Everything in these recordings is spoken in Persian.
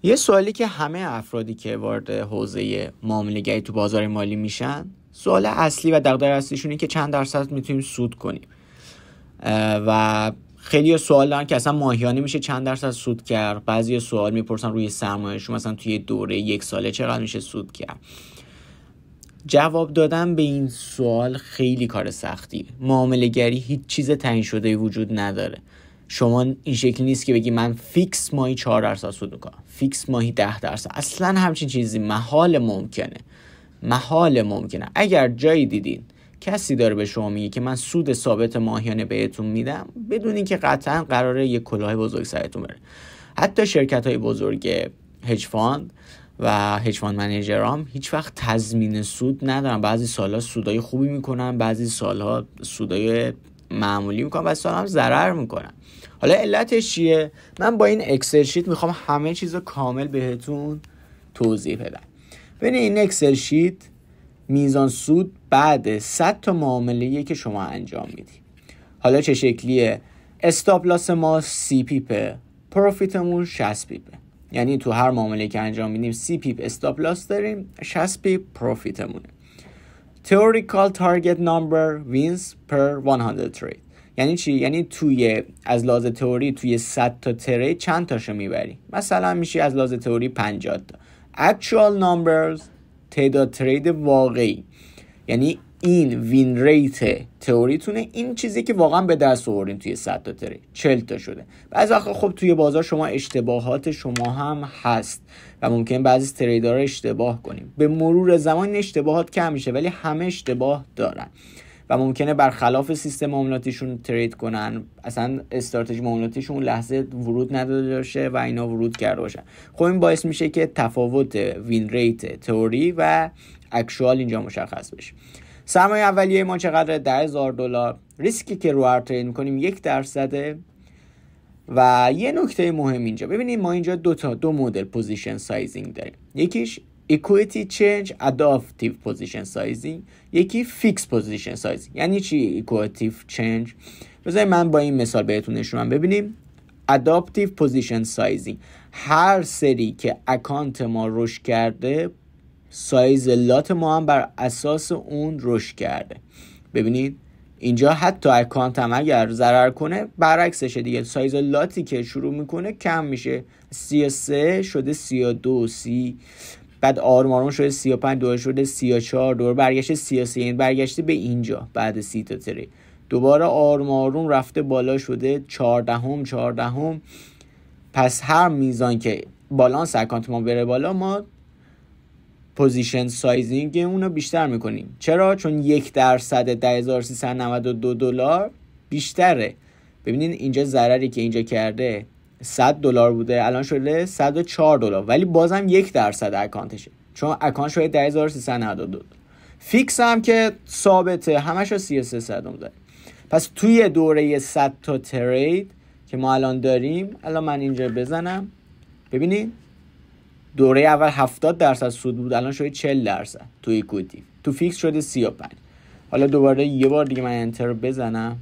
یه سوالی که همه افرادی که وارد حوزه معامله‌گری تو بازار مالی میشن، سوال اصلی و دغدغه اصلیشونه که چند درصد میتونیم سود کنیم و خیلی سوال دارن که اصلا ماهیانه میشه چند درصد سود کرد. بعضی سوال میپرسن روی سرمایه‌شون مثلا توی دوره 1 ساله چقدر میشه سود کرد. جواب دادن به این سوال خیلی کار سختیه. معامله‌گری هیچ چیز تعیین شده وجود نداره. شما این شکلی نیست که بگی من فیکس ماهی 4% سود میکنم، فیکس ماهی 10%. اصلا همچین چیزی محال ممکنه. اگر جایی دیدین کسی داره به شما میگه که من سود ثابت ماهیانه بهتون میدم، بدونین که قطعا قراره یک کلاه بزرگ سرتون بره. حتی شرکت‌های بزرگ هج فاند و هج فاند منیجرام هیچ وقت تضمین سود ندارن. بعضی سالها سودای خوبی میکنن، بعضی سالها سودای معمولی میکنن، بعضی سالها هم ضرر میکنن. حالا علتش چیه؟ من با این اکسل شیت میخوام همه چیزو کامل بهتون توضیح بدم. ببین این اکسل شیت میزان سود بعد 100 تا معامله‌ای که شما انجام میدی. حالا چه شکلیه؟ استاپ لاس ما 30 پیپه، پروفیتمون 60 پیپه. یعنی تو هر معامله‌ای که انجام میدیم 30 پیپ استاپ لاس داریم، 60 پیپ پروفیتمونه. Theoretical target number wins per 100 trade. یعنی چی؟ یعنی توی از لحاظ تئوری توی 100 تا ترید چند تاشو میبری؟ مثلا میشه از لحاظ تئوری 50 تا. Actual numbers تعداد ترید واقعی، یعنی این وین ریت تئوریتونه، این چیزی که واقعا به دست آوردین توی 100 تا ترید 40 تا شده. بعضی وقتا خب توی بازار شما اشتباهات شما هم هست و ممکن بعضی تریدرها رو اشتباه کنیم. به مرور زمان این اشتباهات کم میشه، ولی همه اشتباه دارن و ممکنه برخلاف سیستم معاملاتیشون ترید کنن، اصلا استراتژی معاملاتیشون لحظه ورود نداده باشه و اینا ورود کرده باشن. خب این باعث میشه که تفاوت وین ریت تئوری و اکچوال اینجا مشخص بشه. سرمایه اولیه ما چقدره؟ $10,000. ریسکی که رو هر ترید میکنیم 1%. و یه نکته مهم اینجا ببینید، ما اینجا دو مدل پوزیشن سایزینگ داریم. یکیش equity change adaptive position sizing، یکی fixed position sizing. یعنی چی equity change؟ بذارید من با این مثال بهتون نشونم. ببینیم adaptive position sizing، هر سری که اکانت ما رشد کرده سایز لات ما هم بر اساس اون رشد کرده. ببینید اینجا حتی اکانت هم اگر ضرر کنه برعکسشه دیگه، سایز لاتی که شروع میکنه کم میشه، 33 شده 32، 30 بعد آروم آروم شده 35، دوباره شده 34، دوباره برگشت 33، یعنی برگشته به اینجا بعد 30 تا تری دوباره آروم آروم رفته بالا شده 14. پس هر میزان که بالانس اکانت ما بره بالا، ما پوزیشن سایزینگ اونو بیشتر میکنیم. چرا؟ چون 1% $10,392 بیشتره. ببینین اینجا ضرری که اینجا کرده $100 بوده، الان شده $104، ولی بازم 1% اکانتشه، چون اکانت شده $10,392. فیکس هم که ثابته، همش رو 33 داره. پس توی دوره 100 تا ترید که ما الان داریم، الان من اینجا بزنم، ببینید دوره اول 70% سود بود، الان شده 40%. تو ایکویتی، تو فیکس شده 35. حالا دوباره یه بار دیگه من انتر بزنم،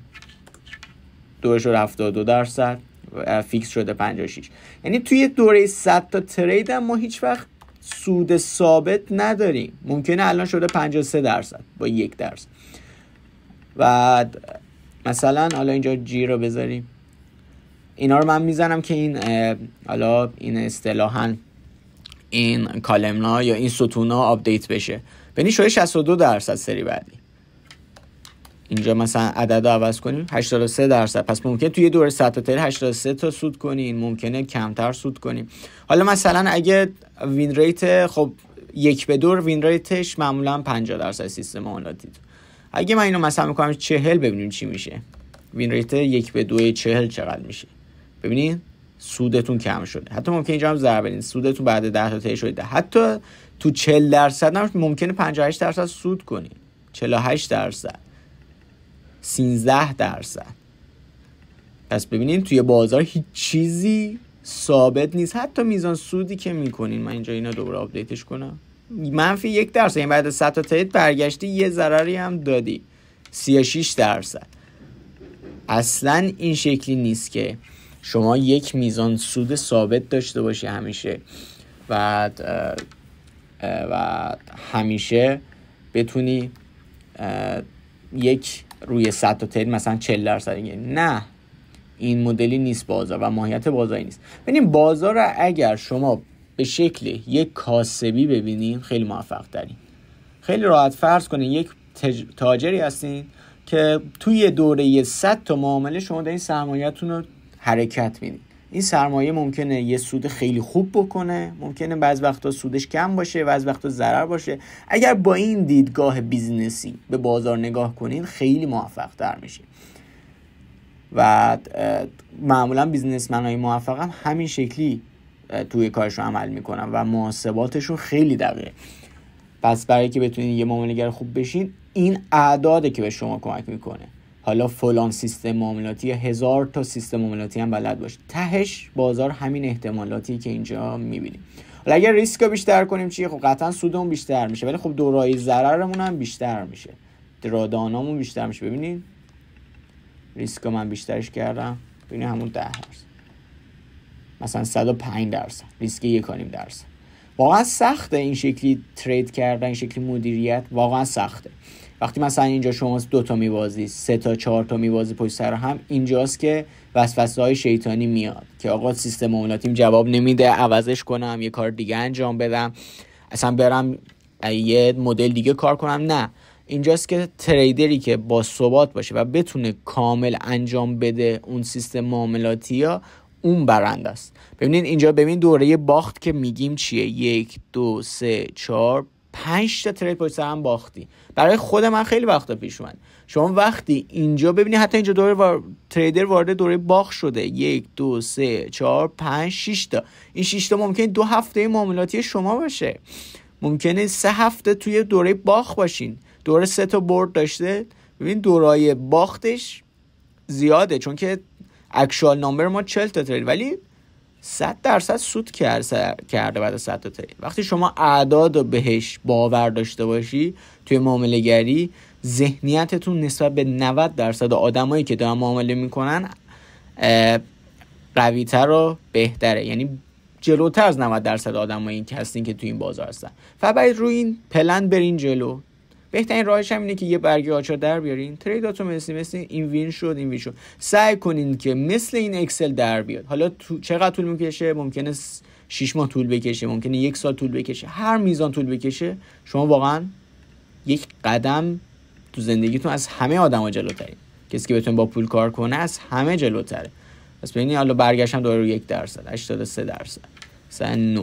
دوره شده 72%، فیکس شده 56. یعنی توی دوره 100 تا ترید هم ما هیچ وقت سود ثابت نداریم. ممکنه الان شده 53% با 1%. و مثلا حالا اینجا جی رو بذاریم، اینا رو من میزنم که این حالا این اصطلاحاً این کالمنا یا این ستونا آپدیت بشه. ببین شده 62% سری بعدی. اینجا مثلا عدد رو عوض کنیم 83%. پس ممکنه توی دوره 100 تا ترید 83 تا سود کنین، ممکنه کمتر سود کنیم. حالا مثلا اگه وین ریت، خب 1 به 2 وین ریتش معمولا 50% سیستم معاملاتی. اگه من اینو مثلا میکنم 40، ببینیم چی میشه. وین ریت 1 به 2 40 چقدر میشه؟ ببینین سودتون کم شده. حتی ممکنه اینجا هم ضرر بدین، سودتون بعد 10 تا ترید شده. حتی تو 40% هم ممکنه 58% سود کنین، 48%، 13%. پس ببینین توی بازار هیچ چیزی ثابت نیست. حتی میزان سودی که میکنین، من اینجا اینا دوباره آپدیتش کنم، منفی 1%. یعنی بعد 100 تا ترید برگشتی یه ضرری هم دادی، 36%. اصلا این شکلی نیست که شما یک میزان سود ثابت داشته باشی همیشه و همیشه بتونی یک روی 100 تا ترید مثلا 40%. نه، این مدلی نیست بازار و ماهیت بازاری نیست. ببینیم بازار را اگر شما به شکل یک کاسبی ببینین خیلی موفق ترین. خیلی راحت فرض کنین یک تاجری هستین که توی دوره 100 تا معامله شما دارین سرمایه‌تون رو حرکت میدین. این سرمایه ممکنه یه سود خیلی خوب بکنه، ممکنه بعض وقتا سودش کم باشه، بعض وقتا ضرر باشه. اگر با این دیدگاه بیزینسی به بازار نگاه کنین خیلی موفق تر میشین. و معمولا بیزنسمن‌های موفق هم همین شکلی توی کارشون عمل میکنن و محاسباتشون خیلی دقیقه. پس برای که بتونین یه معامله‌گر خوب بشین، این اعداده که به شما کمک میکنه. حالا فلان سیستم معاملاتی 1000 تا سیستم معاملاتی هم بلد باشه، تهش بازار همین احتمالاتی که اینجا میبینیم. حالا اگر ریسک رو بیشتر کنیم چیه؟ خب قطعا سودمون بیشتر میشه، ولی خب دورایی ضررمون هم بیشتر میشه، درادانامون بیشتر میشه. ببینید ریسک من بیشترش کردم، ببینید همون 10%، مثلا 105%، ریسک 1.5%. واقعا سخته این شکلی ترید کردن، این شکلی مدیریت واقعا سخته. وقتی مثلا اینجا شما 2 تا میوازی، 3 تا 4 تا میوازی پشت سر هم، اینجاست که وسوسه‌های شیطانی میاد که آقا سیستم معاملاتیم جواب نمیده، عوضش کنم، یه کار دیگه انجام بدم، اصلا برم یه مدل دیگه کار کنم. نه، اینجاست که تریدری که با ثبات باشه و بتونه کامل انجام بده اون سیستم معاملاتی ها، اون برنده است. ببینید اینجا، ببین دوره باخت که میگیم چیه؟ 1 2 3 4 5 تا ترید پشت سر هم باختی. برای خود من خیلی وقتا پیش اومد. شما وقتی اینجا ببینید حتی اینجا دوره تریدر وارد دوره باخت شده، 1 2 3 4 5 6 تا. این 6 تا ممکنه 2 هفته معاملاتی شما باشه، ممکنه 3 هفته توی دوره باخت باشین. دوره 3 تا برد داشته، ببین دورای باختش زیاده چون که اکچوال نامبر ما 40 تا ترید، ولی 100% سود کرده بعد از 100 تا ترید. وقتی شما اعداد رو بهش باور داشته باشی توی معامله گری، ذهنیتتون نسبت به 90% آدمایی که دارن معامله میکنن قوی‌تر و بهتره. یعنی جلوتر از 90% آدمایی که هستین که توی این بازار هستن. فقط باید روی این پلن برین جلو. بهترین راهش هم اینه که یه برگه آچار در بیارین، تریداتو مثل این وین شد. سعی کنین که مثل این اکسل در بیاد. حالا چقدر طول میکشه؟ ممکنه 6 ماه طول بکشه، ممکنه 1 سال طول بکشه. هر میزان طول بکشه شما واقعا یک قدم تو زندگیتون از همه آدما جلوترین. کسی که بتونه با پول کار کنه از همه جلوتره. پس ببینید حالا برگشتم دوباره 1%، 83%، 9،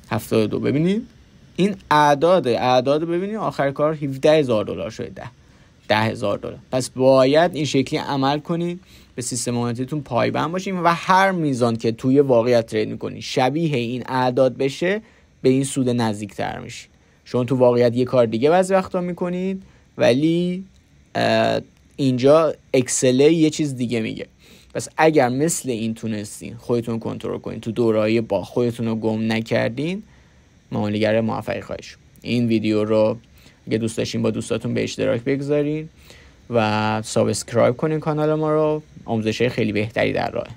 72. ببینید این اعداد ببینید آخر کار $17,000 شده، $10,000. پس باید این شکلی عمل کنید، به سیستم معاملاتیتون پایبند باشید و هر میزان که توی واقعیت ترید میکنید شبیه این اعداد بشه، به این سود نزدیک‌تر میشید. شما تو واقعیت یه کار دیگه بعضی وقتا میکنید، ولی اینجا اکسل یه چیز دیگه میگه. پس اگر مثل این تونستین خودتون کنترل کنین، تو دوره‌های با خودتون رو گم نکردین، معامله‌گر موفقی خواهید شد. این ویدیو رو اگه دوست داشتین با دوستاتون به اشتراک بگذارین و سابسکرایب کنین کانال ما رو. آموزش‌های خیلی بهتری در راهه.